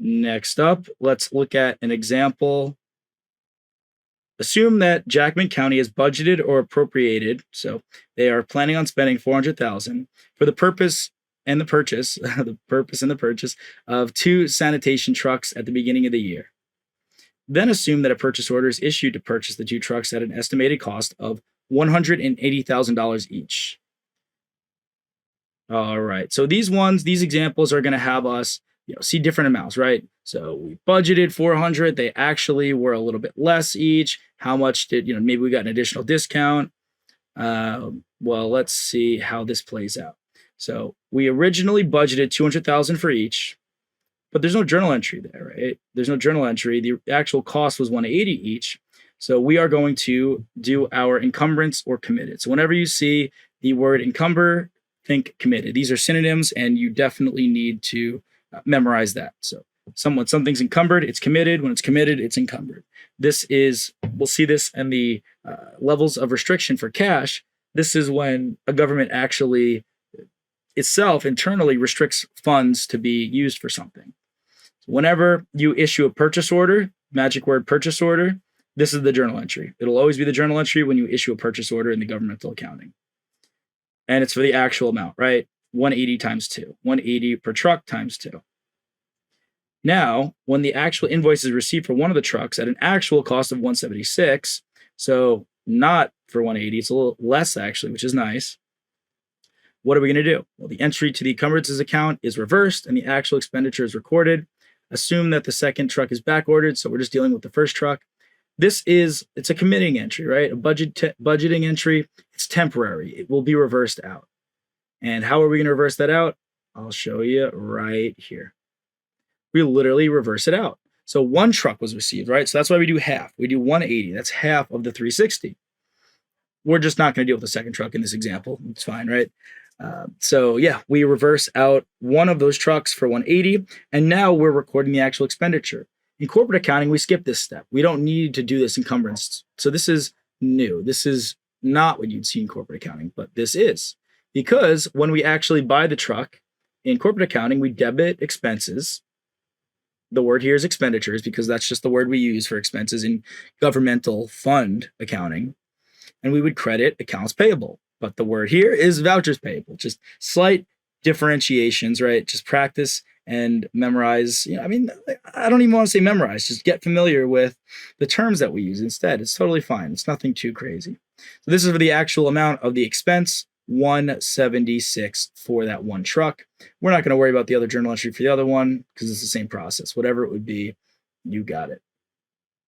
Next up, let's look at an example. Assume that Jackman County has budgeted or appropriated, so they are planning on spending $400,000 for the purpose and the purchase, of 2 sanitation trucks at the beginning of the year. Then assume that a purchase order is issued to purchase the 2 trucks at an estimated cost of $180,000 each. All right, so these examples are going to have us see different amounts, right? So we budgeted 400, they actually were a little bit less each. How much did, maybe we got an additional discount. Well, let's see how this plays out. So we originally budgeted 200,000 for each, but there's no journal entry there, right? There's no journal entry. The actual cost was 180 each. So we are going to do our encumbrance or committed. So whenever you see the word encumber, think committed. These are synonyms, and you definitely need to memorize that. So something's encumbered, it's committed. When it's committed, it's encumbered. We'll see this in the levels of restriction for cash. This is when a government actually itself internally restricts funds to be used for something. So whenever you issue a purchase order, magic word purchase order, this is the journal entry. It'll always be the journal entry when you issue a purchase order in the governmental accounting. And it's for the actual amount, right? 180 times 2, 180 per truck times 2. Now, when the actual invoice is received for one of the trucks at an actual cost of 176, so not for 180, it's a little less actually, which is nice. What are we going to do? Well, the entry to the encumbrances account is reversed and the actual expenditure is recorded. Assume that the second truck is back ordered, so we're just dealing with the first truck. It's a committing entry, right? A budgeting entry. It's temporary. It will be reversed out. And how are we going to reverse that out? I'll show you right here. We literally reverse it out. So 1 truck was received, right? So that's why we do half. We do 180. That's half of the 360. We're just not going to deal with the second truck in this example. It's fine, right? So yeah, we reverse out one of those trucks for 180, and now we're recording the actual expenditure. In corporate accounting, we skip this step. We don't need to do this encumbrance. So this is new. This is not what you'd see in corporate accounting, but this is. Because when we actually buy the truck in corporate accounting, we debit expenses. The word here is expenditures because that's just the word we use for expenses in governmental fund accounting. And we would credit accounts payable. But the word here is vouchers payable. Just slight differentiations, right? Just practice and memorize. I don't even want to say memorize. Just get familiar with the terms that we use instead. It's totally fine. It's nothing too crazy. So this is for the actual amount of the expense, 176 for that 1 truck. We're not going to worry about the other journal entry for the other one because it's the same process. Whatever it would be, you got it.